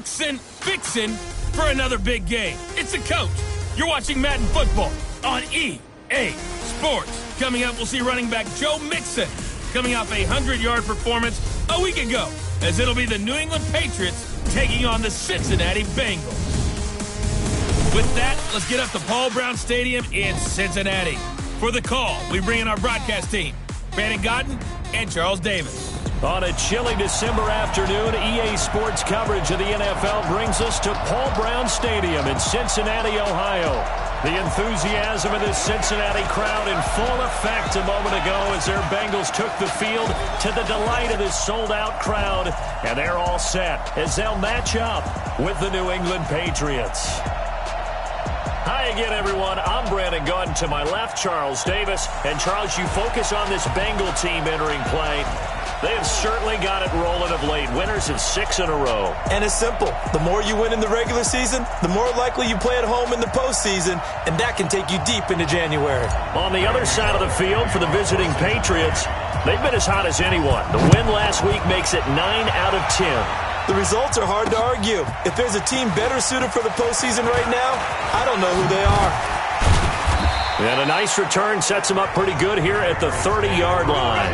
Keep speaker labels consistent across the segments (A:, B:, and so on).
A: fixin' for another big game. It's the coach. You're watching Madden Football on EA Sports. Coming up, we'll see running back Joe Mixon coming off a 100-yard performance a week ago, as it'll be the New England Patriots taking on the Cincinnati Bengals. With that, let's get up to Paul Brown Stadium in Cincinnati. For the call, we bring in our broadcast team, Brandon Godden and Charles Davis.
B: On a chilly December afternoon, EA Sports coverage of the NFL brings us to Paul Brown Stadium in Cincinnati, Ohio. The enthusiasm of this Cincinnati crowd in full effect a moment ago as their Bengals took the field to the delight of this sold-out crowd. And they're all set as they'll match up with the New England Patriots. Hi again, everyone. I'm Brandon Gunn. To my left, Charles Davis. And, Charles, you focus on this Bengal team entering play. They have certainly got it rolling of late. Winners of 6 in a row.
C: And it's simple. The more you win in the regular season, the more likely you play at home in the postseason, and that can take you deep into January.
B: On the other side of the field for the visiting Patriots, they've been as hot as anyone. The win last week makes it 9 out of 10.
C: The results are hard to argue. If there's a team better suited for the postseason right now, I don't know who they are.
B: And a nice return sets them up pretty good here at the 30-yard line.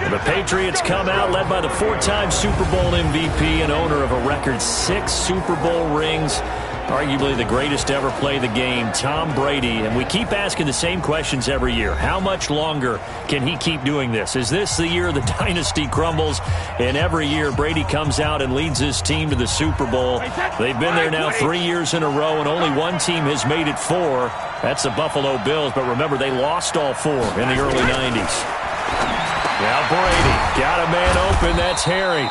B: And the Patriots come out led by the 4-time Super Bowl MVP and owner of a record 6 Super Bowl rings, arguably the greatest to ever play the game, Tom Brady. And we keep asking the same questions every year. How much longer can he keep doing this? Is this the year the dynasty crumbles? And every year Brady comes out and leads his team to the Super Bowl. They've been there now 3 years in a row, and only one team has made it 4. That's the Buffalo Bills. But remember, they lost all 4 in the early 90s. Now Brady got a man open. That's Harry.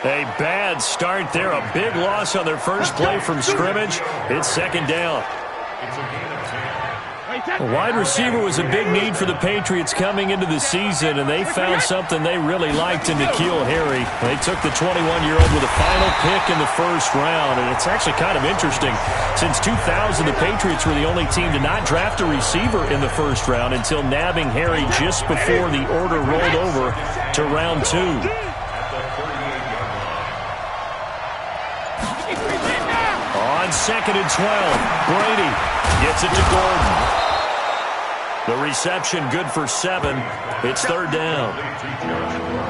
B: A bad start there. A big loss on their first play from scrimmage. It's second down. A wide receiver was a big need for the Patriots coming into the season, and they found something they really liked in N'Keal Harry. They took the 21-year-old with a final pick in the first round, and it's actually kind of interesting. Since 2000, the Patriots were the only team to not draft a receiver in the first round until nabbing Harry just before the order rolled over to round 2. On 2nd and 12, Brady gets it to Gordon. The reception good for 7. It's third down.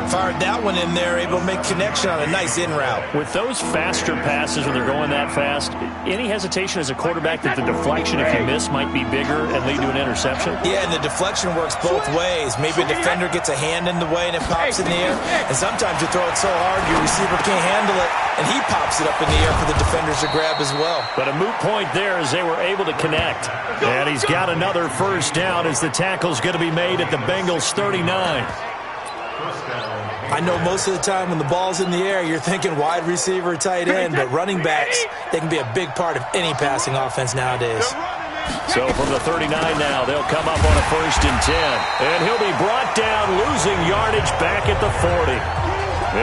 C: Fired that one in there, able to make connection on a nice in route.
B: With those faster passes when they're going that fast, any hesitation as a quarterback that the deflection, if you miss, might be bigger and lead to an interception?
C: Yeah, and the deflection works both ways. Maybe a defender gets a hand in the way and it pops in the air. And sometimes you throw it so hard your receiver can't handle it, and he pops it up in the air for the defenders to grab as well. But
B: a moot point there as they were able to connect. And he's got another first down as the tackle's going to be made at the Bengals 39.
C: I know most of the time when the ball's in the air, you're thinking wide receiver, tight end, but running backs, they can be a big part of any passing offense nowadays.
B: So from the 39 now, they'll come up on a 1st and 10. And he'll be brought down, losing yardage back at the 40.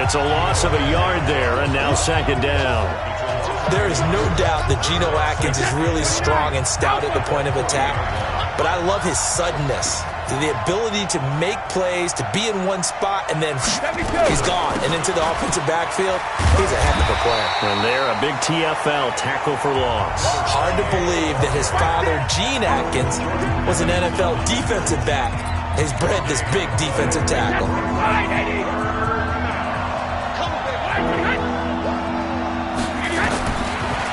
B: It's a loss of a yard there, and now 2nd down.
C: There is no doubt that Geno Atkins is really strong and stout at the point of attack, but I love his suddenness, the ability to make plays, to be in one spot, and then he's gone. And into the offensive backfield, he's a heck of a player.
B: And there, a big TFL, tackle for loss.
C: Hard to believe that his father, Gene Atkins, was an NFL defensive back. He's bred this big defensive tackle.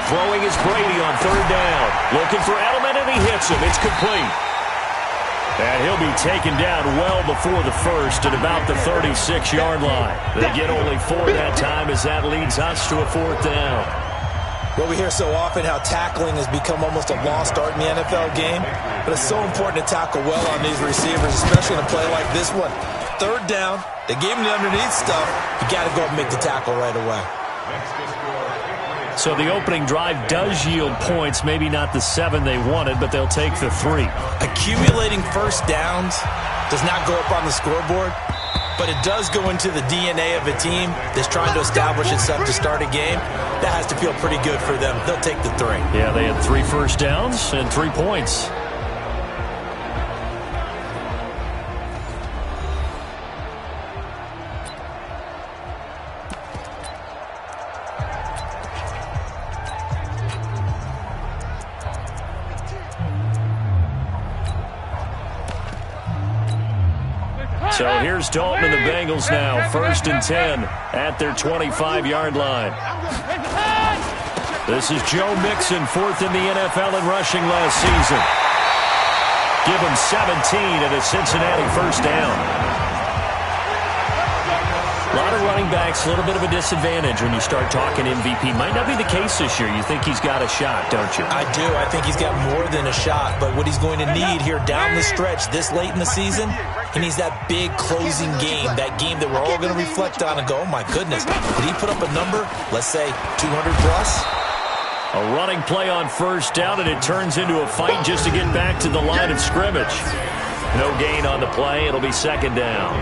B: Throwing is Brady on 3rd down. Looking for Edelman, and he hits him. It's complete. And he'll be taken down well before the 1st at about the 36-yard line. They get only 4 that time as that leads us to a 4th down.
C: Well, we hear so often how tackling has become almost a lost art in the NFL game, but it's so important to tackle well on these receivers, especially in a play like this one. 3rd down, they gave him the underneath stuff. You got to go up and make the tackle right away.
B: So the opening drive does yield points, maybe not the 7 they wanted, but they'll take the 3.
C: Accumulating first downs does not go up on the scoreboard, but it does go into the DNA of a team that's trying to establish itself to start a game. That has to feel pretty good for them. They'll take the 3.
B: Yeah, they had 3 first downs and 3 points. So here's Dalton and the Bengals now, 1st and 10 at their 25-yard line. This is Joe Mixon, 4th in the NFL in rushing last season. Give him 17 at a Cincinnati first down. A lot of running backs, a little bit of a disadvantage when you start talking MVP. Might not be the case this year. You think he's got a shot, don't you?
C: I do. I think he's got more than a shot. But what he's going to need here down the stretch this late in the season, he needs that big closing game, that game that we're all going to reflect on and go, oh, my goodness, did he put up a number, let's say, 200-plus?
B: A running play on first down, and it turns into a fight just to get back to the line of scrimmage. No gain on the play. It'll be 2nd down.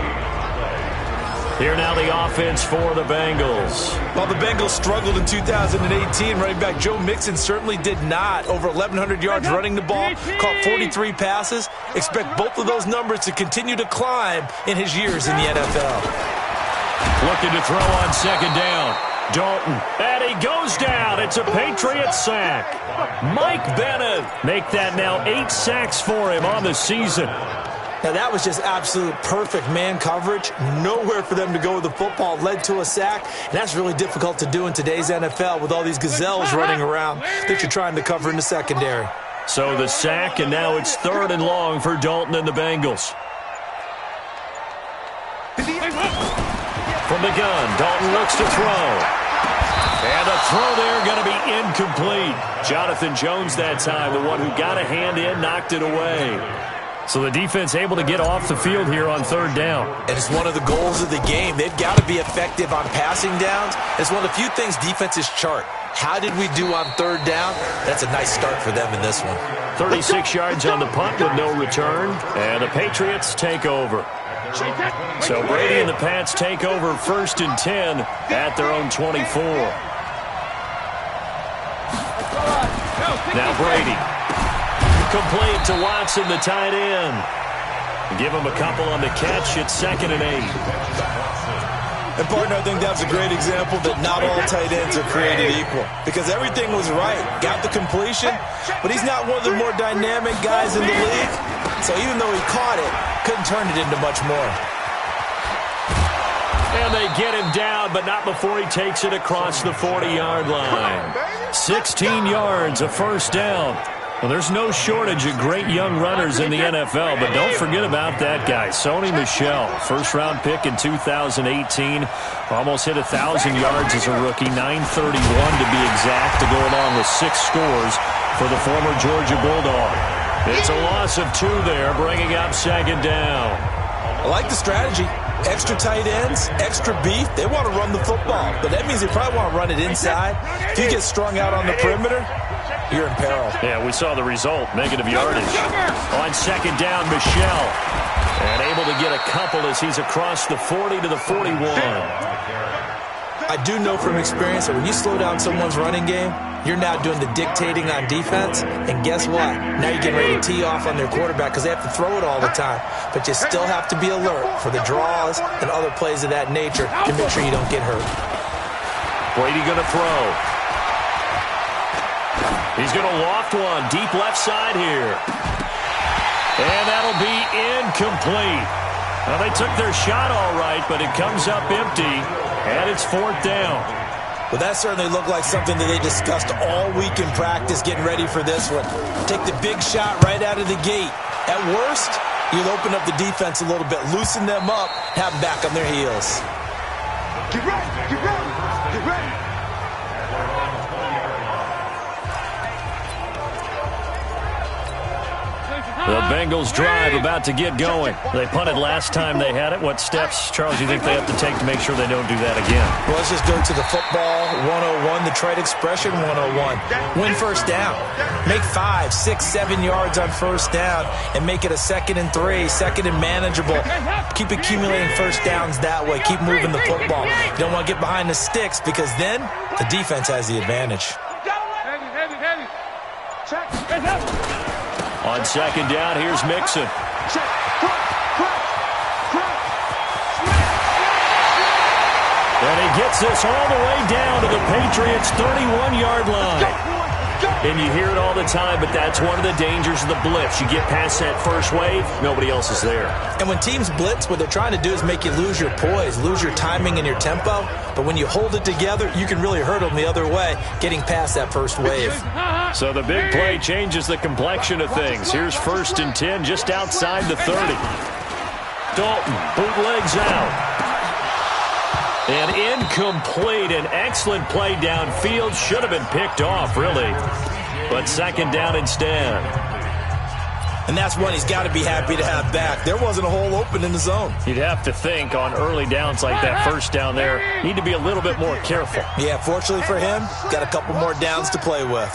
B: Here now the offense for the Bengals.
C: Well, the Bengals struggled in 2018. Running back Joe Mixon certainly did not. Over 1,100 yards running the ball, caught 43 passes. Expect both of those numbers to continue to climb in his years in the NFL.
B: Looking to throw on 2nd down. Dalton, and he goes down. It's a Patriots sack. Mike Bennett make that now 8 sacks for him on the season.
C: Now, that was just absolute perfect man coverage. Nowhere for them to go with the football. Led to a sack, and that's really difficult to do in today's NFL with all these gazelles running around that you're trying to cover in the secondary.
B: So the sack, and now it's 3rd and long for Dalton and the Bengals. From the gun, Dalton looks to throw. And a throw there going to be incomplete. Jonathan Jones that time, the one who got a hand in, knocked it away. So the defense able to get off the field here on 3rd down.
C: And it's one of the goals of the game. They've got to be effective on passing downs. It's one of the few things defenses chart. How did we do on 3rd down? That's a nice start for them in this one.
B: 36 yards on the punt with no return. And the Patriots take over. So Brady and the Pats take over 1st and 10 at their own 24. Now Brady. Complete to Watson, the tight end. Give him a couple on the catch. It's 2nd and 8.
C: And, partner, I think that's a great example that not all tight ends are created equal. Because everything was right. Got the completion, but he's not one of the more dynamic guys in the league. So even though he caught it, couldn't turn it into much more.
B: And they get him down, but not before he takes it across the 40-yard line. 16 yards, a first down. Well, there's no shortage of great young runners in the NFL, but don't forget about that guy, Sony Michel. First-round pick in 2018. Almost hit 1,000 yards as a rookie, 931 to be exact, to go along with 6 scores for the former Georgia Bulldog. It's a loss of 2 there, bringing up 2nd down.
C: I like the strategy. Extra tight ends, extra beef. They want to run the football, but that means they probably want to run it inside. If you get strung out on the perimeter, you're in peril.
B: Yeah, we saw the result, negative yardage. On 2nd down, Michel. And able to get a couple as he's across the 40 to the 41.
C: I do know from experience that when you slow down someone's running game, you're now doing the dictating on defense. And guess what? Now you're getting ready to tee off on their quarterback because they have to throw it all the time. But you still have to be alert for the draws and other plays of that nature to make sure you don't get hurt.
B: Brady going to throw. He's going to loft one deep left side here. And that'll be incomplete. Well, they took their shot all right, but it comes up empty, and it's 4th down.
C: Well, that certainly looked like something that they discussed all week in practice getting ready for this one. Take the big shot right out of the gate. At worst, you'll open up the defense a little bit, loosen them up, have them back on their heels.
D: Get ready, get ready, get ready.
B: The Bengals drive about to get going. They punted last time they had it. What steps, Charles, you think they have to take to make sure they don't do that again?
C: Well, let's just go to the football 101, the trade expression 101. Win first down. Make 5, 6, 7 yards on first down and make it a 2nd and 3, 2nd and manageable. Keep accumulating first downs that way. Keep moving the football. You don't want to get behind the sticks because then the defense has the advantage.
B: On 2nd down, here's Mixon. And he gets this all the way down to the Patriots' 31-yard line. And you hear it all the time, but that's one of the dangers of the blitz. You get past that first wave, nobody else is there.
C: And when teams blitz, what they're trying to do is make you lose your poise, lose your timing and your tempo. But when you hold it together, you can really hurt them the other way, getting past that first wave.
B: So the big play changes the complexion of things. Here's 1st and 10 just outside the 30. Dalton bootlegs out. And incomplete. An excellent play downfield. Should have been picked off, really. But 2nd down instead.
C: And that's one he's got to be happy to have back. There wasn't a hole open in the zone.
B: You'd have to think on early downs like that 1st down there, need to be a little bit more careful.
C: Yeah, fortunately for him, got a couple more downs to play with.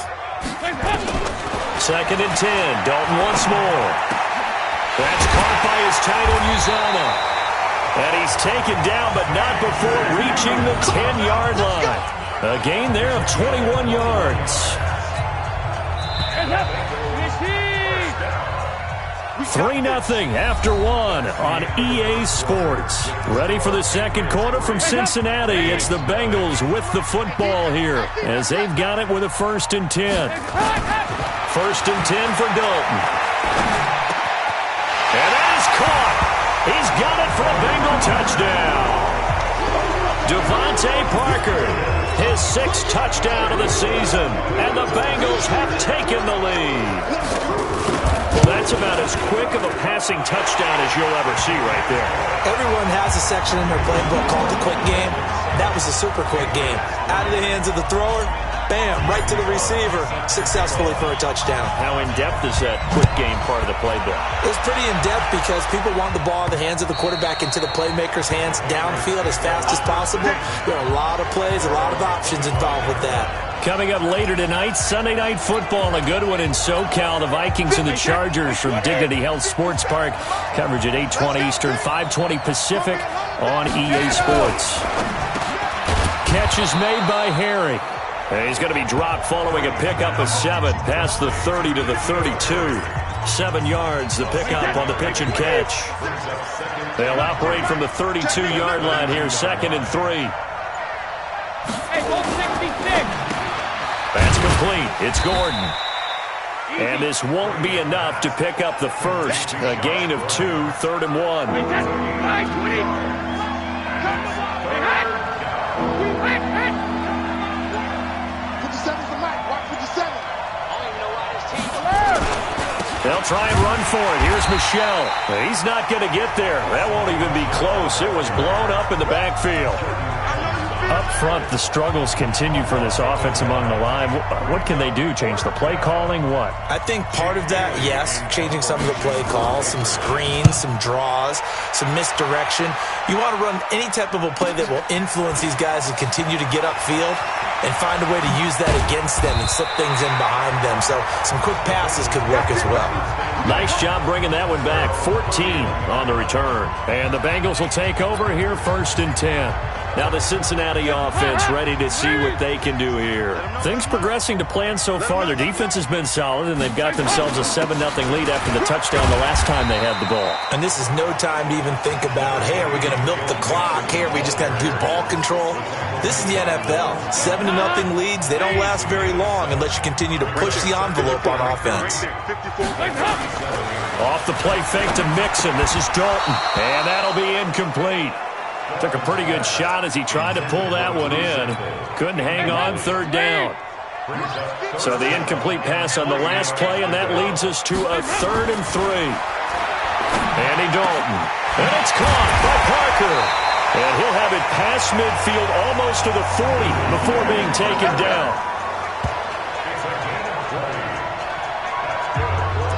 B: 2nd and 10. Dalton once more. That's caught by his tight end, Uzama. And he's taken down, but not before reaching the 10-yard line. A gain there of 21 yards. 3-0 after 1 on EA Sports. Ready for the 2nd quarter from Cincinnati. It's the Bengals with the football here as they've got it with a 1st and 10. 1st and 10 for Dalton. And that is caught. He's got it for a Bengal touchdown. Devontae Parker, his 6th touchdown of the season, and the Bengals have taken the lead. Well, that's about as quick of a passing touchdown as you'll ever see right there.
C: Everyone has a section in their playbook called the quick game. That was a super quick game. Out of the hands of the thrower, bam, right to the receiver, successfully for a touchdown.
B: How in-depth is that quick game part of the playbook?
C: It's pretty in-depth because people want the ball in the hands of the quarterback into the playmaker's hands downfield as fast as possible. There are a lot of plays, a lot of options involved with that.
B: Coming up later tonight, Sunday Night Football, a good one in SoCal. The Vikings and the Chargers from Dignity Health Sports Park. Coverage at 8:20 Eastern, 5:20 Pacific on EA Sports. Catch is made by Harry. And he's going to be dropped following a pickup of 7 past the 30 to the 32. 7 yards, the pickup on the pitch and catch. They'll operate from the 32-yard line here, 2nd and 3. That's complete. It's Gordon. And this won't be enough to pick up the first. A gain of 2, 3rd and 1. They'll try and run for it. Here's Michelle. He's not going to get there. That won't even be close. It was blown up in the backfield. Up front, the struggles continue for this offense among the line. What can they do? Change the play calling? What?
C: I think part of that, yes, changing some of the play calls, some screens, some draws, some misdirection. You want to run any type of a play that will influence these guys to continue to get upfield and find a way to use that against them and slip things in behind them. So some quick passes could work as well.
B: Nice job bringing that one back. 14 on the return. And the Bengals will take over here, 1st and 10. Now the Cincinnati offense ready to see what they can do here. Things progressing to plan so far. Their defense has been solid, and they've got themselves a 7-0 lead after the touchdown the last time they had the ball.
C: And this is no time to even think about, hey, are we going to milk the clock? Hey, are we just going to do ball control? This is the NFL. 7-0 leads, they don't last very long unless you continue to push the envelope on offense.
B: Off the play fake to Mixon. This is Dalton, and that'll be incomplete. Took a pretty good shot as he tried to pull that one in. Couldn't hang on, 3rd down. So the incomplete pass on the last play, and that leads us to a 3rd and 3. Andy Dalton. And it's caught by Parker. And he'll have it past midfield almost to the 40 before being taken down.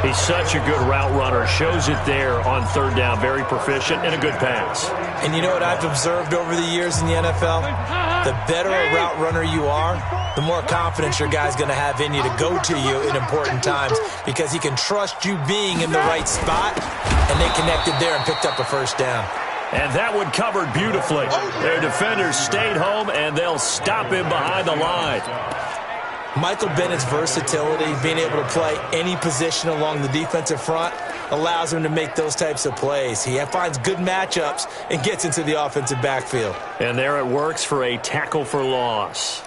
B: He's such a good route runner. Shows it there on 3rd down. Very proficient and a good pass.
C: And you know what I've observed over the years in the NFL? The better a route runner you are, the more confidence your guy's going to have in you to go to you in important times because he can trust you being in the right spot, and they connected there and picked up a 1st down.
B: And that one covered beautifully. Their defenders stayed home, and they'll stop him behind the line.
C: Michael Bennett's versatility, being able to play any position along the defensive front, allows him to make those types of plays. He finds good matchups and gets into the offensive backfield.
B: And there it works for a tackle for loss.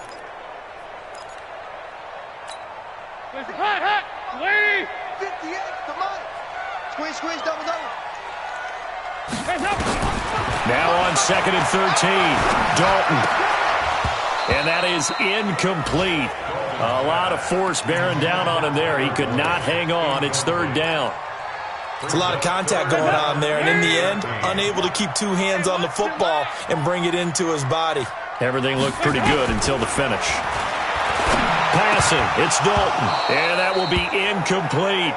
D: squeeze, double.
B: Now on 2nd and 13, Dalton. And that is incomplete. A lot of force bearing down on him there. He could not hang on. It's 3rd down.
C: It's a lot of contact going on there, and in the end, unable to keep 2 hands on the football and bring it into his body.
B: Everything looked pretty good until the finish. Passing, it's Dalton, and that will be incomplete.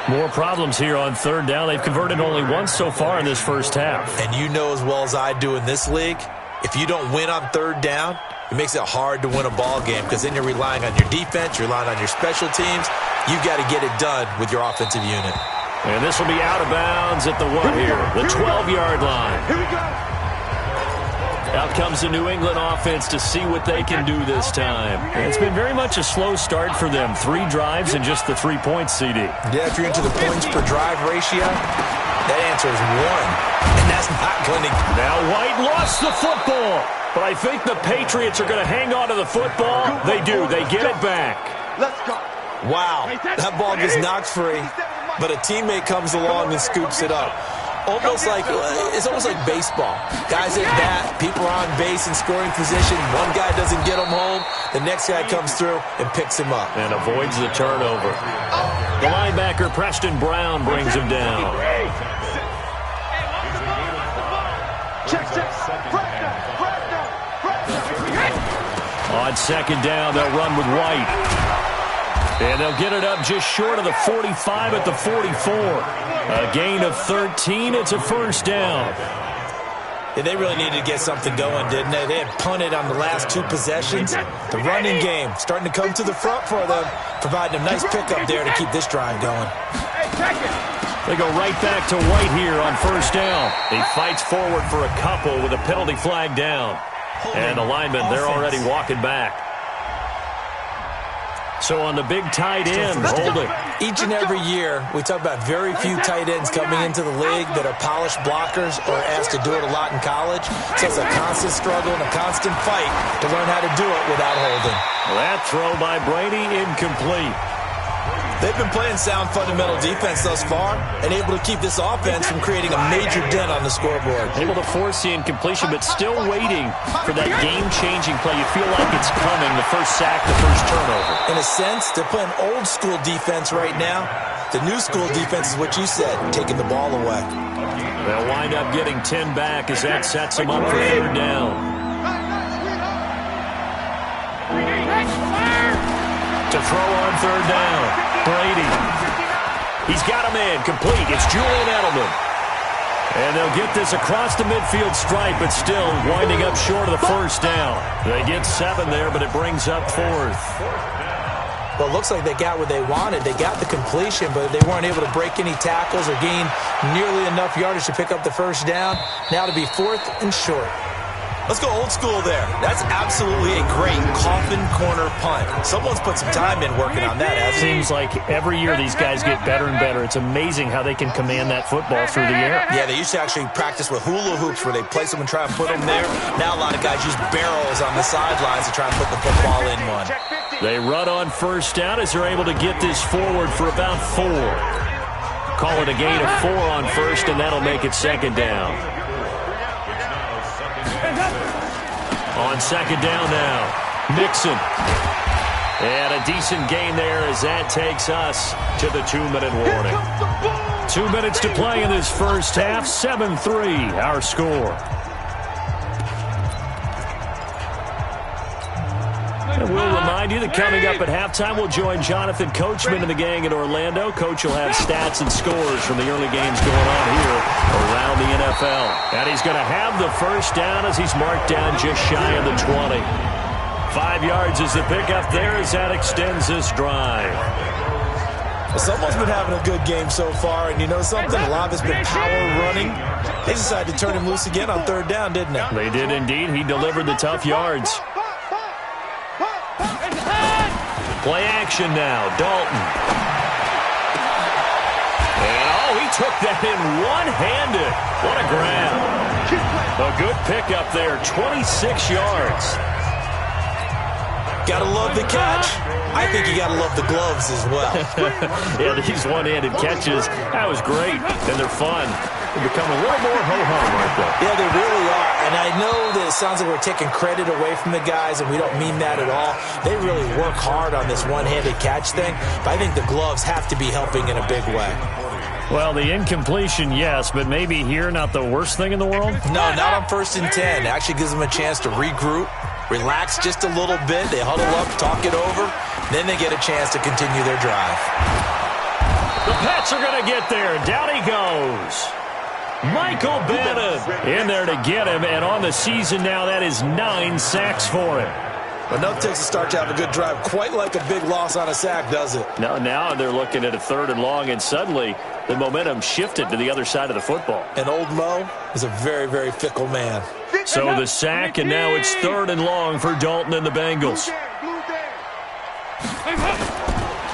B: More problems here on 3rd down. They've converted only once so far in this first half.
C: And you know as well as I do in this league, if you don't win on 3rd down, it makes it hard to win a ball game because then you're relying on your defense, you're relying on your special teams. You've got to get it done with your offensive unit.
B: And this will be out of bounds at the what here? The 12-yard line.
D: Here we go.
B: Out comes the New England offense to see what they can do this time. And it's been very much a slow start for them. 3 drives and just the 3 points, CD.
C: Yeah, if you're into the points per drive ratio, that answer is 1. And that's not going to...
B: Now White lost the football. But I think the Patriots are going to hang on to the football. They do. They get it back.
D: Let's go.
C: Wow, that ball gets knocked free, but a teammate comes along and scoops it up. It's almost like baseball. Guys at bat, people are on base in scoring position. One guy doesn't get him home. The next guy comes through and picks him up.
B: And avoids the turnover. The linebacker, Preston Brown, brings him down.
D: Check.
B: On 2nd down, they'll run with White. And they'll get it up just short of the 45 at the 44. A gain of 13. It's a 1st down.
C: Yeah, they really needed to get something going, didn't they? They had punted on the last 2 possessions. The running game starting to come to the front for them, providing a nice pickup there to keep this drive going.
B: They go right back to White here on 1st down. He fights forward for a couple with a penalty flag down. And the linemen, they're already walking back. So on the big tight end, holding.
C: Each and every year, we talk about very few tight ends coming into the league that are polished blockers or asked to do it a lot in college. So it's a constant struggle and a constant fight to learn how to do it without holding.
B: That throw by Brady, incomplete.
C: They've been playing sound fundamental defense thus far and able to keep this offense from creating a major dent on the scoreboard.
B: Able to force the incompletion, but still waiting for that game-changing play. You feel like it's coming, the first sack, the first turnover.
C: In a sense, they're playing old-school defense right now. The new-school defense is what you said, taking the ball away.
B: They'll wind up getting 10 back as that sets them up for 3rd down. To throw on 3rd down. Brady. He's got him in. Complete. It's Julian Edelman. And they'll get this across the midfield stripe, but still winding up short of the 1st down. They get 7 there, but it brings up 4th.
C: Well, it looks like they got what they wanted. They got the completion, but they weren't able to break any tackles or gain nearly enough yardage to pick up the 1st down. Now to be 4th and short. Let's go old school there. That's absolutely a great coffin corner punt. Someone's put some time in working on that, hasn't it?
B: Seems like every year these guys get better and better. It's amazing how they can command that football through the air.
C: Yeah, they used to actually practice with hula hoops where they place them and try and put them there. Now a lot of guys use barrels on the sidelines to try and put the football in one.
B: They run on 1st down as they're able to get this forward for about 4. Call it a gain of 4 on 1st, and that'll make it 2nd down. On 2nd down now, Mixon. And a decent gain there as that takes us to the 2-minute warning. 2 minutes to play in this first half, 7-3 our score. And we'll remind you that coming up at halftime, we'll join Jonathan Coachman and the gang in Orlando. Coach will have stats and scores from the early games going on here around the NFL. And he's going to have the 1st down as he's marked down just shy of the 20. 5 yards is the pickup there as that extends this drive.
C: Well, someone's been having a good game so far, and you know something? A lot of it's been power running. They decided to turn him loose again on 3rd down, didn't they?
B: They did indeed. He delivered the tough yards. Play action now, Dalton. And, he took that in one-handed. What a grab. A good pickup there, 26 yards.
C: Gotta love the catch. I think you gotta love the gloves as well.
B: Yeah, these one-handed catches, that was great, and they're fun. They become a little more ho-hum right there.
C: Yeah, they really are. And I know that it sounds like we're taking credit away from the guys, and we don't mean that at all. They really work hard on this one-handed catch thing, but I think the gloves have to be helping in a big way.
B: Well, the incompletion, yes, but maybe here not the worst thing in the world?
C: No, not on 1st and 10. It actually gives them a chance to regroup, relax just a little bit. They huddle up, talk it over. Then they get a chance to continue their drive.
B: The Pats are going to get there. Down he goes. Michael Bennett in there to get him, and on the season now, that is 9 sacks for him.
C: Enough takes a start to have a good drive. Quite like a big loss on a sack, does it?
B: No, now they're looking at a 3rd and long, and suddenly the momentum shifted to the other side of the football.
C: And old Mo is a very, very fickle man.
B: So the sack, and now it's 3rd and long for Dalton and the Bengals.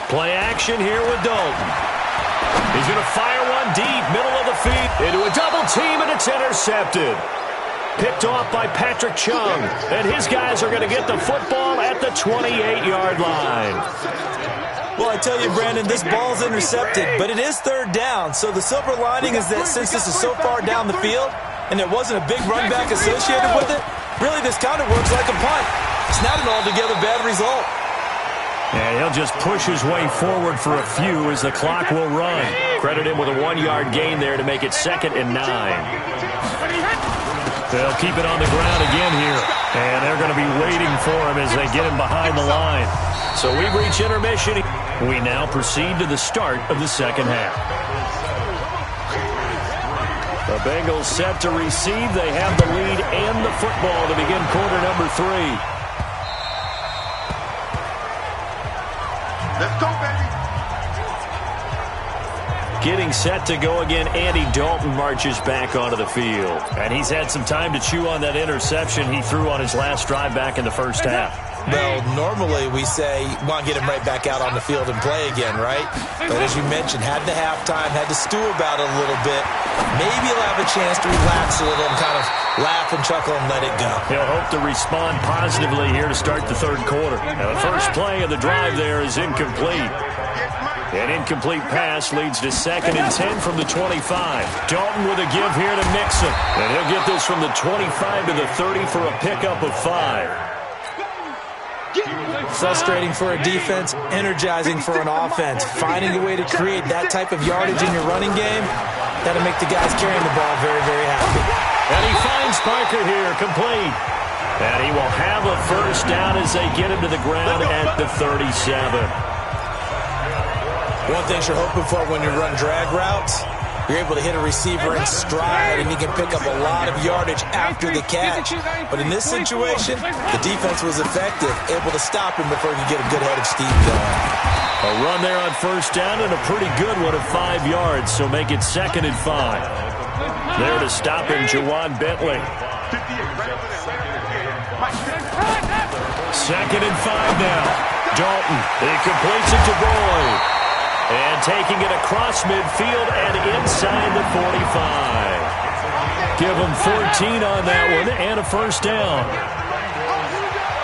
B: Play action here with Dalton. He's going to fire one deep, middle of the field, into a double team, and it's intercepted. Picked off by Patrick Chung, and his guys are going to get the football at the 28-yard line.
C: Well, I tell you, Brandon, this ball's intercepted, but it is 3rd down. So the silver lining is that since this is so far down the field and there wasn't a big run back associated with it, really this kind of works like a punt. It's not an altogether bad result.
B: And he'll just push his way forward for a few as the clock will run. Credit him with a 1-yard gain there to make it 2nd and 9. They'll keep it on the ground again here. And they're going to be waiting for him as they get him behind the line. So we reach intermission. We now proceed to the start of the 2nd half. The Bengals set to receive. They have the lead and the football to begin quarter number 3.
D: Let's go, baby.
B: Getting set to go again, Andy Dalton marches back onto the field. And he's had some time to chew on that interception he threw on his last drive back in the 1st half.
C: Well, normally we say you want to get him right back out on the field and play again, right? But as you mentioned, had the halftime, had to stew about it a little bit. Maybe he'll have a chance to relax a little and kind of laugh and chuckle and let it go.
B: He'll hope to respond positively here to start the 3rd quarter. Now, the first play of the drive there is incomplete. An incomplete pass leads to 2nd and 10 from the 25. Dalton with a give here to Mixon. And he'll get this from the 25 to the 30 for a pickup of 5.
C: Frustrating for a defense, energizing for an offense. Finding a way to create that type of yardage in your running game, that'll make the guys carrying the ball very, very happy.
B: And he finds Parker here, complete. And he will have a 1st down as they get him to the ground at the 37.
C: One thing you're hoping for when you run drag routes, you're able to hit a receiver in stride, and he can pick up a lot of yardage after the catch. But in this situation, the defense was effective, able to stop him before he could get a good head of steam going.
B: A run there on 1st down and a pretty good one of 5 yards, so make it 2nd and 5. There to stop him, Jawan Bentley. 2nd and 5 now. Dalton, he completes it to Boyd. And taking it across midfield and inside the 45. Give him 14 on that one and a 1st down.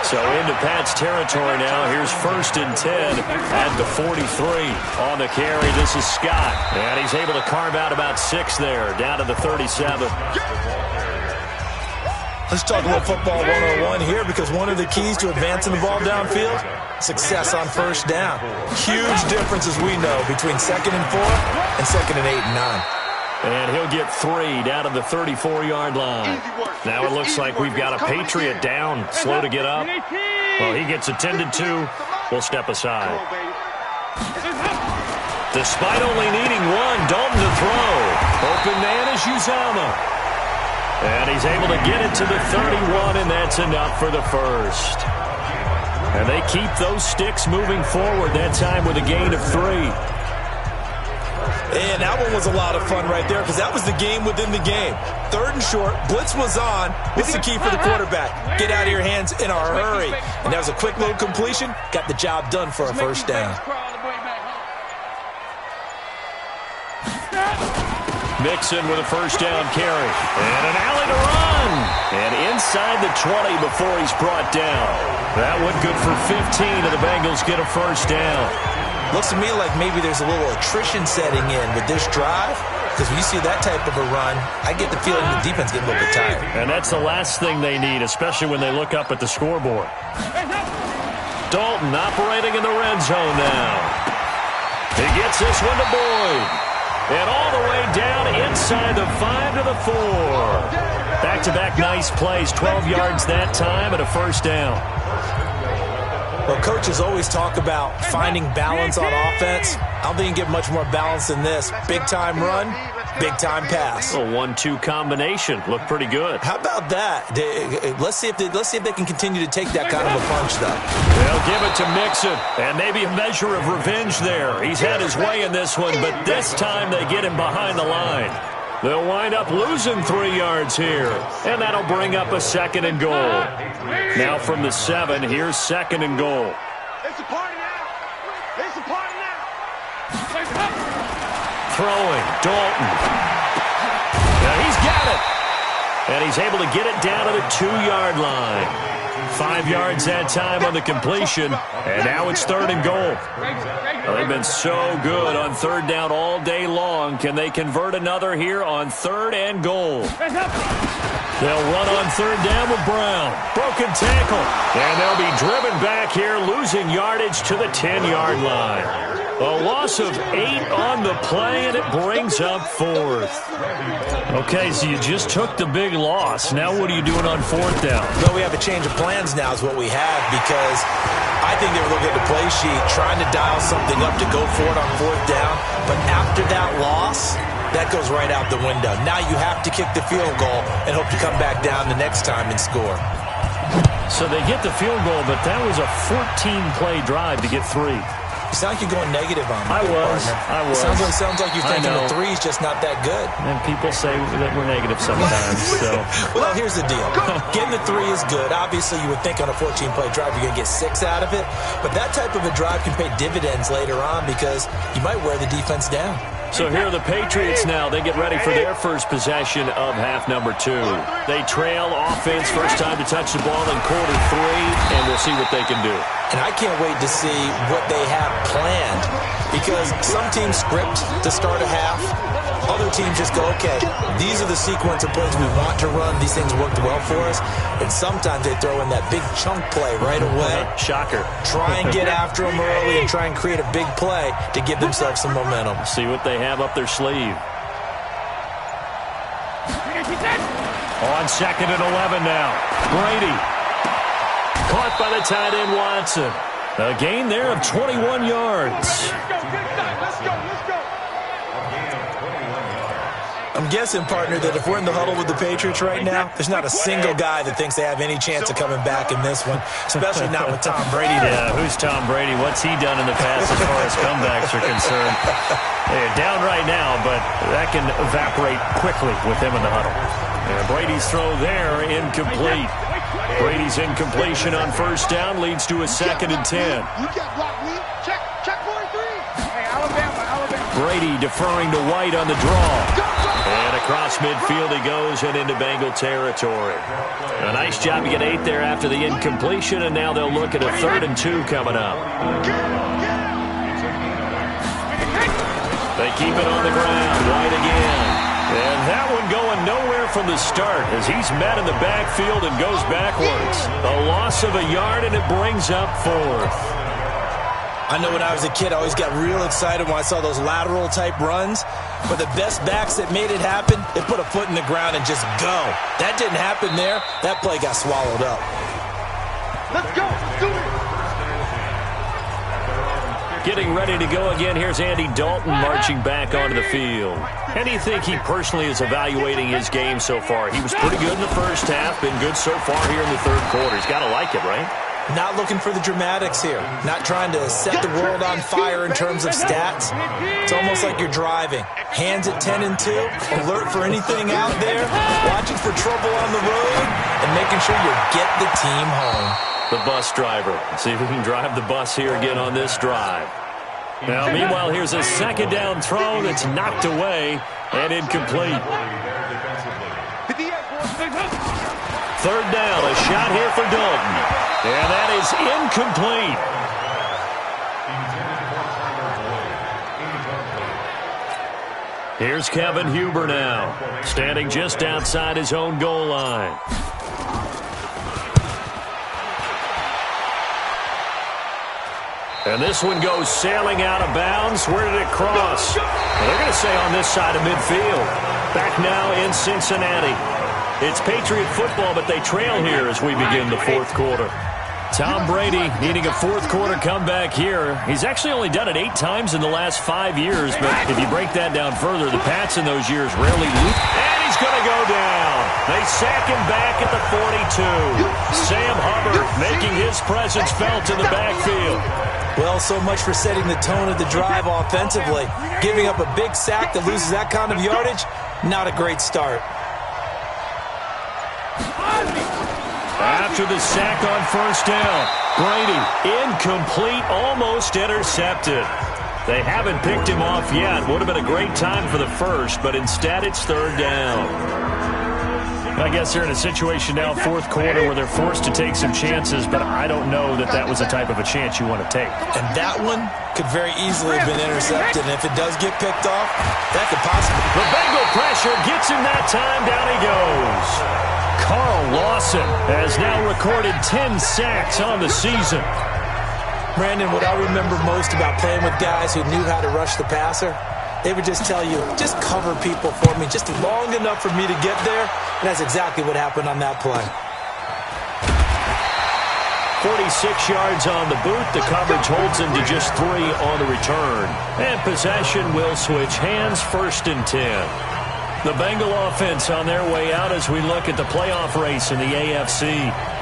B: So into Pat's territory now. Here's 1st and 10 at the 43. On the carry, this is Scott. And he's able to carve out about 6 there, down to the 37.
C: Let's talk a little football 101 here, because one of the keys to advancing the ball downfield, success on 1st down. Huge difference, as we know, between 2nd and 4 and 2nd and 8 and 9.
B: And he'll get 3 down to the 34-yard line. Now it looks like we've got a Patriot down, slow to get up. Well, he gets attended to. We'll step aside. Despite only needing 1, Dalton to throw. Open man is Uzama. And he's able to get it to the 31, and that's enough for the 1st. And they keep those sticks moving forward, that time with a gain of 3.
C: And that one was a lot of fun right there, because that was the game within the game. 3rd and short, blitz was on. What's the key for the quarterback? Get out of your hands in a hurry. And that was a quick little completion. Got the job done for a 1st down.
B: Mixon with a first down carry. And an alley to run. And inside the 20 before he's brought down. That one good for 15, and the Bengals get a first down.
C: Looks to me like maybe there's a little attrition setting in with this drive. Because when you see that type of a run, I get the feeling the defense getting a little bit tired.
B: And that's the last thing they need, especially when they look up at the scoreboard. Dalton operating in the red zone now. He gets this one to Boyd. And all the way down inside the 5 to the 4. Back-to-back nice plays, 12 yards that time and a first down.
C: Well, coaches always talk about finding balance on offense. I don't think you can get much more balance than this. Big-time run, big-time pass.
B: A 1-2 combination. Looked pretty good.
C: How about that? Let's see if they can continue to take that kind of a punch, though.
B: They'll give it to Mixon. And maybe a measure of revenge there. He's had his way in this one, but this time they get him behind the line. They'll wind up losing 3 yards here. And that'll bring up a second and goal. Now from the 7, here's second and goal.
D: It's a party now. It's a party now.
B: Throwing, Dalton. Now he's got it. And he's able to get it down to the 2-yard line. 5 yards that time on the completion. And now it's third and goal. Well, they've been so good on third down all day long. Can they convert another here on third and goal? They'll run on third down with Brown. Broken tackle. And they'll be driven back here, losing yardage to the 10-yard line. A loss of 8 on the play, and it brings up fourth. Okay, so you just took the big loss. Now what are you doing on fourth down?
C: Well, we have a change of plans now is what we have, because I think they were looking at the play sheet, trying to dial something up to go for it on fourth down. But after that loss, that goes right out the window. Now you have to kick the field goal and hope to come back down the next time and score.
B: So they get the field goal, but that was a 14-play drive to get 3.
C: You sound like you're going negative on me.
B: I was.
C: Sounds like you're thinking the 3's just not that good.
B: And people say that we're negative sometimes. So.
C: Well, here's the deal. Getting the 3 is good. Obviously, you would think on a 14-play drive you're going to get 6 out of it. But that type of a drive can pay dividends later on because you might wear the defense down.
B: So here are the Patriots now. They get ready for their first possession of half number 2. They trail offense, first time to touch the ball in quarter 3, and we'll see what they can do.
C: And I can't wait to see what they have planned, because some teams script to start a half. Other teams just go, okay, these are the sequence of plays we want to run. These things worked well for us. And sometimes they throw in that big chunk play right away.
B: Shocker.
C: Try and get after them early and try and create a big play to give themselves some momentum.
B: See what they have up their sleeve. On second and 11 now. Brady. Caught by the tight end Watson. A gain there of 21 yards.
D: Let's go.
C: I'm guessing, partner, that if we're in the huddle with the Patriots right now, there's not a single guy that thinks they have any chance of coming back in this one, especially not with Tom Brady there.
B: Yeah, who's Tom Brady? What's he done in the past as far as comebacks are concerned? They're down right now, but that can evaporate quickly with him in the huddle. And Brady's throw there, incomplete. Brady's incompletion on first down leads to a second and 10.
D: You can't block me. Check 43. Hey, Alabama.
B: Brady deferring to White on the draw. And across midfield he goes and into Bengal territory. A nice job to get 8 there after the incompletion, and now they'll look at a 3rd and 2 coming up. They keep it on the ground. White again. And that one going nowhere from the start as he's met in the backfield and goes backwards. A loss of a yard, and it brings up 4th.
C: I know when I was a kid, I always got real excited when I saw those lateral-type runs. But the best backs that made it happen, they put a foot in the ground and just go. That didn't happen there. That play got swallowed up.
D: Let's go. Do it.
B: Getting ready to go again. Here's Andy Dalton marching back onto the field. How do you think he personally is evaluating his game so far? He was pretty good in the first half, been good so far here in the third quarter. He's got to like it, right?
C: Not looking for the dramatics here. Not trying to set the world on fire in terms of stats. It's almost like you're driving. Hands at 10 and 2. Alert for anything out there. Watching for trouble on the road. And making sure you get the team home.
B: The bus driver. See if we can drive the bus here again on this drive. Now, meanwhile, here's a second down throw that's knocked away and incomplete. Third down, a shot here for Dalton. And that is incomplete. Here's Kevin Huber now, standing just outside his own goal line. And this one goes sailing out of bounds. Where did it cross? Well, they're going to say on this side of midfield. Back now in Cincinnati. It's Patriot football, but they trail here as we begin the fourth quarter. Tom Brady needing a fourth quarter comeback here. He's actually only done it 8 times in the last 5 years, but if you break that down further, the Pats in those years rarely lose. And he's going to go down. They sack him back at the 42. Sam Hubbard making his presence felt in the backfield.
C: Well, so much for setting the tone of the drive offensively. Giving up a big sack that loses that kind of yardage, not a great start.
B: After the sack on first down, Brady incomplete, almost intercepted. They haven't picked him off yet. Would have been a great time for the first, but instead it's third down. I guess they're in a situation now, fourth quarter, where they're forced to take some chances, but I don't know that that was the type of a chance you want to take.
C: And that one could very easily have been intercepted, and if it does get picked off, that could possibly...
B: The Bengal pressure gets him that time. Down he goes. Carl Lawson has now recorded 10 sacks on the season.
C: Brandon, what I remember most about playing with guys who knew how to rush the passer, they would just tell you, just cover people for me just long enough for me to get there. And that's exactly what happened on that play.
B: 46 yards on the boot. The coverage holds him to just 3 on the return. And possession will switch hands, 1st and 10. The Bengal offense on their way out as we look at the playoff race in the AFC.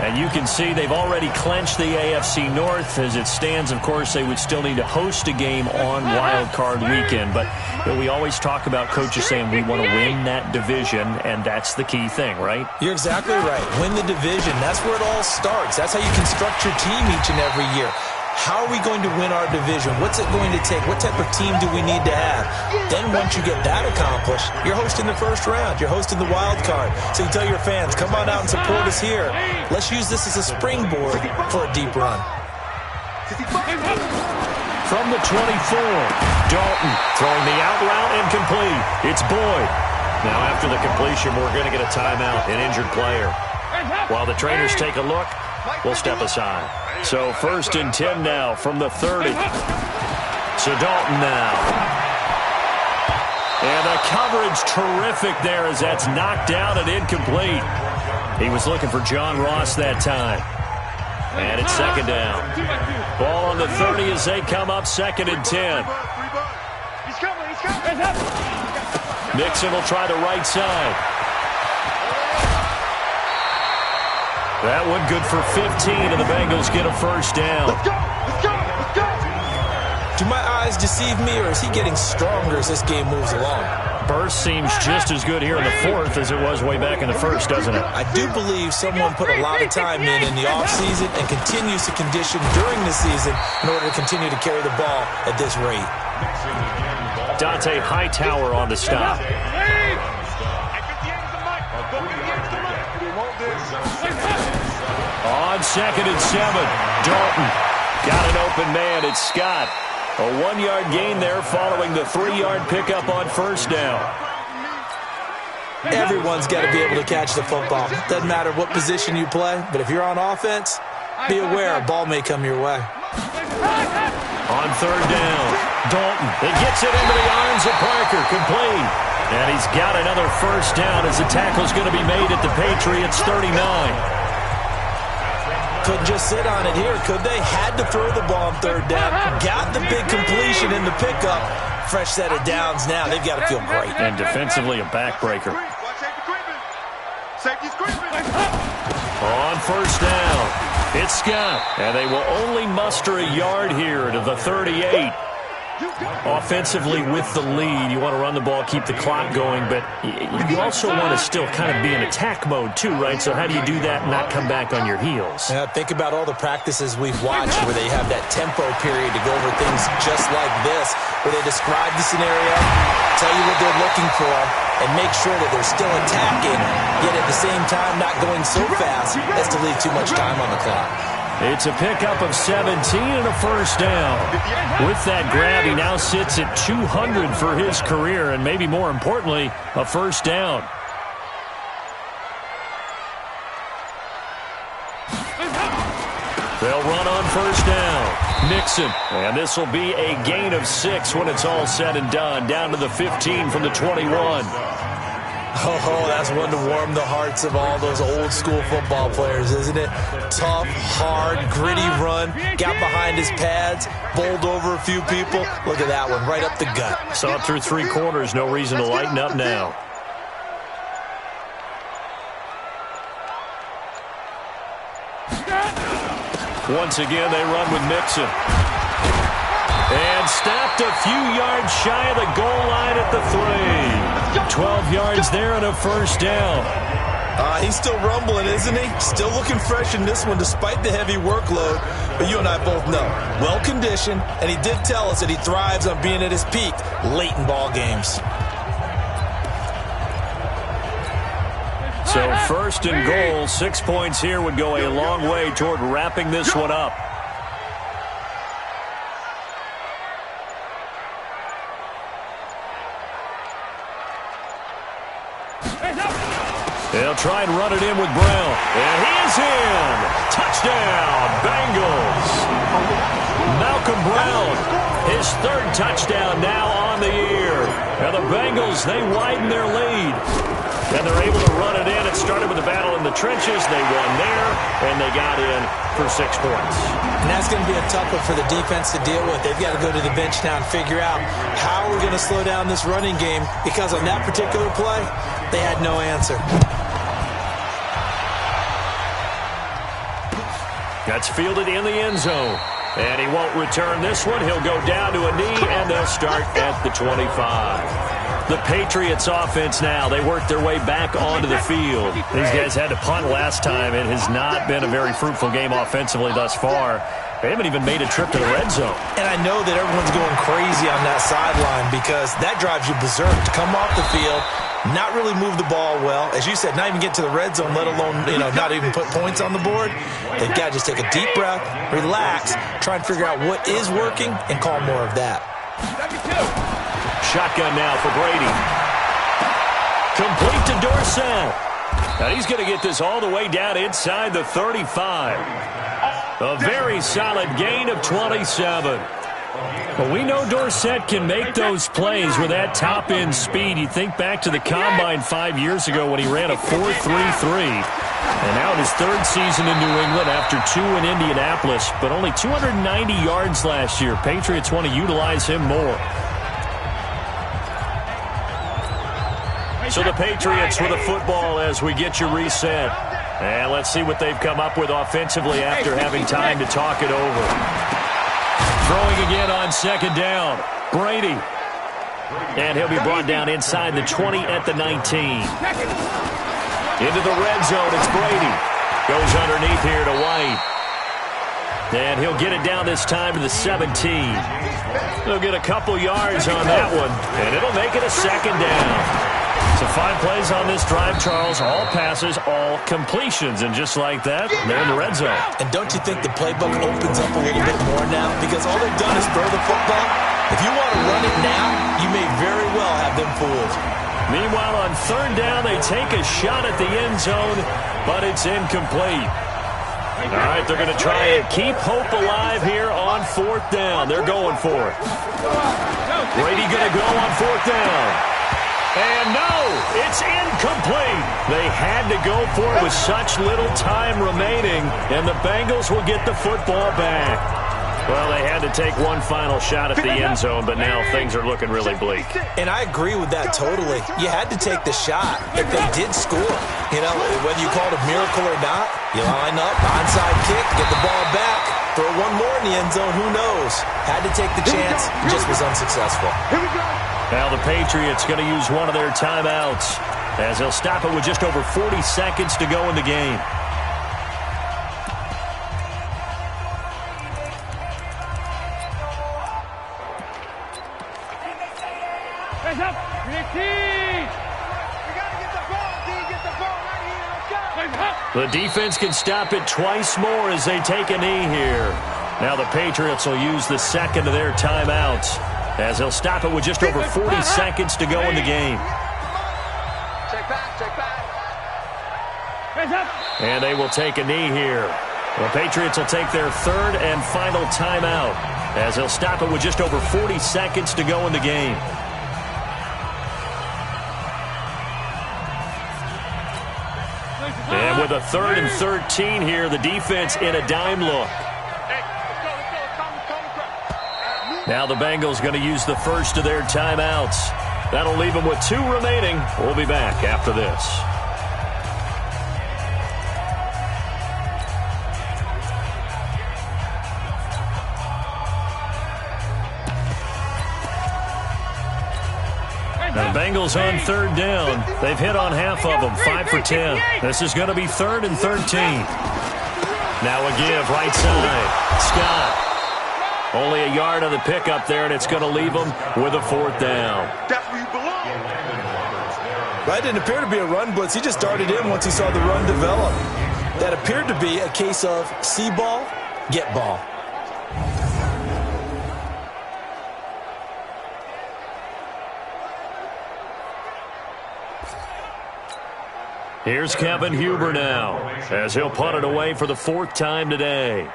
B: And you can see they've already clinched the AFC North. As it stands, of course, they would still need to host a game on Wild Card Weekend. But we always talk about coaches saying we want to win that division, and that's the key thing, right?
C: You're exactly right. Win the division. That's where it all starts. That's how you construct your team each and every year. How are we going to win our division? What's it going to take? What type of team do we need to have? Then once you get that accomplished, you're hosting the first round. You're hosting the wild card. So you tell your fans, come on out and support us here. Let's use this as a springboard for a deep run.
B: From the 24, Dalton throwing the out route incomplete. It's Boyd. Now after the completion, we're going to get a timeout, an injured player. While the trainers take a look, we'll step aside. So 1st and 10 now from the 30. So Dalton now. And the coverage terrific there as that's knocked out and incomplete. He was looking for John Ross that time. And it's 2nd down. Ball on the 30 as they come up, 2nd and 10. Nixon will try the right side. That one good for 15, and the Bengals get a first down.
D: Let's go! Let's go! Let's go!
C: Do my eyes deceive me, or is he getting stronger as this game moves along?
B: Burst seems just as good here in the 4th as it was way back in the 1st, doesn't it?
C: I do believe someone put a lot of time in the offseason and continues to condition during the season in order to continue to carry the ball at this rate.
B: Dante Hightower on the stop. On 2nd and 7, Dalton got an open man. It's Scott. A 1-yard gain there following the 3-yard pickup on first down.
C: Everyone's got to be able to catch the football. Doesn't matter what position you play, but if you're on offense, be aware a ball may come your way.
B: On 3rd down, Dalton. It gets it into the arms of Parker. Complete. And he's got another first down as the tackle's going to be made at the Patriots 39.
C: Couldn't just sit on it here, could they? Had to throw the ball on 3rd down. Got the big completion in the pickup. Fresh set of downs now. They've got to feel great.
B: And defensively, a backbreaker. On first down, it's Scott. And they will only muster a yard here to the 38. Offensively with the lead, you want to run the ball, keep the clock going, but you also want to still kind of be in attack mode too, right? So how do you do that and not come back on your heels?
C: Yeah, think about all the practices we've watched where they have that tempo period to go over things just like this, where they describe the scenario, tell you what they're looking for, and make sure that they're still attacking, yet at the same time not going so fast as to leave too much time on the clock.
B: It's a pickup of 17 and a first down. With that grab, he now sits at 200 for his career, and maybe more importantly, a first down. They'll run on first down. Mixon, and this will be a gain of 6 when it's all said and done, down to the 15 from the 21.
C: Oh, that's one to warm the hearts of all those old-school football players, isn't it? Tough, hard, gritty run, got behind his pads, bowled over a few people. Look at that one, right up the gut.
B: Saw it through 3 quarters, no reason to lighten up now. Once again, they run with Mixon. And stopped a few yards shy of the goal line at the 3. 12 yards there and a first down.
C: He's still rumbling, isn't he? Still looking fresh in this one despite the heavy workload. But you and I both know, well-conditioned, and he did tell us that he thrives on being at his peak late in ball games.
B: So first and goal, 6 points here would go a long way toward wrapping this one up. They'll try and run it in with Brown. And he is in. Touchdown, Bengals. Malcolm Brown, his 3rd touchdown now on the year. And the Bengals, they widen their lead. And they're able to run it in. It started with a battle in the trenches. They won there, and they got in for 6 points.
C: And that's going to be a tough one for the defense to deal with. They've got to go to the bench now and figure out how we're going to slow down this running game, because on that particular play, they had no answer.
B: That's fielded in the end zone. And he won't return this one. He'll go down to a knee, and they'll start at the 25. The Patriots offense now, they work their way back onto the field. These guys had to punt last time. It has not been a very fruitful game offensively thus far. They haven't even made a trip to the red zone.
C: And I know that everyone's going crazy on that sideline because that drives you berserk to come off the field, not really move the ball well. As you said, not even get to the red zone, let alone, not even put points on the board. They've got to just take a deep breath, relax, try and figure out what is working, and call more of that.
B: Shotgun now for Brady. Complete to Dorsett. Now he's going to get this all the way down inside the 35. A very solid gain of 27. But we know Dorsett can make those plays with that top-end speed. You think back to the Combine 5 years ago when he ran a 4.33. And now in his 3rd season in New England after 2 in Indianapolis, but only 290 yards last year. Patriots want to utilize him more. So the Patriots with the football as we get you reset. And let's see what they've come up with offensively after having time to talk it over. Throwing again on 2nd down. Brady. And he'll be brought down inside the 20 at the 19. Into the red zone, it's Brady. Goes underneath here to White. And he'll get it down this time to the 17. He'll get a couple yards on that one, and it'll make it a 2nd down. So 5 plays on this drive, Charles. All passes, all completions. And just like that, they're in the red zone.
C: And don't you think the playbook opens up a little bit more now? Because all they've done is throw the football. If you want to run it now, you may very well have them fooled.
B: Meanwhile, on 3rd down, they take a shot at the end zone, but it's incomplete. All right, they're going to try and keep hope alive here on 4th down. They're going for it. Brady going to go on 4th down. And no, it's incomplete. They had to go for it with such little time remaining, and the Bengals will get the football back. Well, they had to take one final shot at the end zone, but now things are looking really bleak.
C: And I agree with that totally. You had to take the shot if they did score. You know, whether you call it a miracle or not, you line up, onside kick, get the ball back, throw one more in the end zone, who knows? Had to take the chance, just was unsuccessful.
B: Now the Patriots going to use one of their timeouts as they'll stop it with just over 40 seconds to go in the game. The defense can stop it twice more as they take a knee here. Now the Patriots will use the second of their timeouts as they'll stop it with just over 40 seconds to go in the game.
D: Check back.
B: And they will take a knee here. The Patriots will take their third and final timeout as they'll stop it with just over 40 seconds to go in the game. And with a 3rd and 13 here, the defense in a dime look. Now the Bengals going to use the first of their timeouts. That'll leave them with 2 remaining. We'll be back after this. The Bengals on 3rd down. They've hit on half of them, 5 for 10. This is going to be 3rd and 13. Now a give right side. Scott. Only a yard on the pickup there, and it's going to leave them with a 4th down.
D: That's where you belong.
C: That didn't appear to be a run blitz. He just darted in once he saw the run develop. That appeared to be a case of see ball, get ball.
B: Here's Kevin Huber now as he'll punt it away for the 4th time today.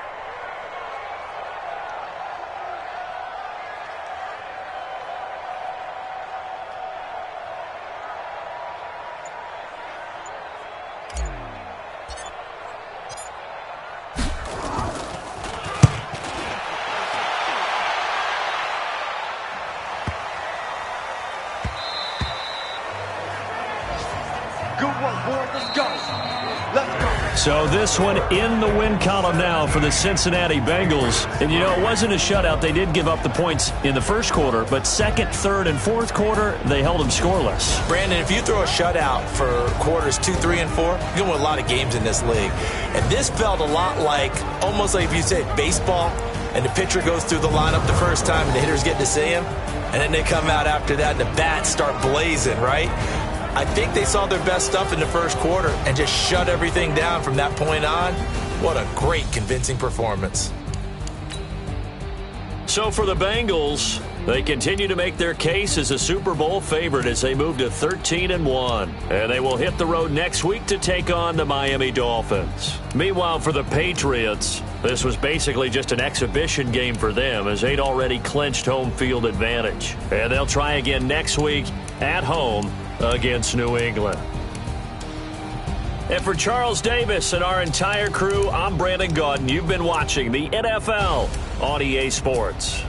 B: So this one in the win column now for the Cincinnati Bengals. And, you know, it wasn't a shutout. They did give up the points in the first quarter, but second, third, and fourth quarter, they held them scoreless.
C: Brandon, if you throw a shutout for quarters 2, 3, and 4, you're going to win a lot of games in this league. And this felt a lot like, almost like if you say baseball, and the pitcher goes through the lineup the first time, and the hitters get to see him, and then they come out after that, and the bats start blazing, right? I think they saw their best stuff in the first quarter and just shut everything down from that point on. What a great, convincing performance.
B: So for the Bengals, they continue to make their case as a Super Bowl favorite as they move to 13-1. And they will hit the road next week to take on the Miami Dolphins. Meanwhile, for the Patriots, this was basically just an exhibition game for them as they'd already clinched home field advantage. And they'll try again next week at home against New England. And for Charles Davis and our entire crew, I'm Brandon Gaudin. You've been watching the NFL on EA Sports.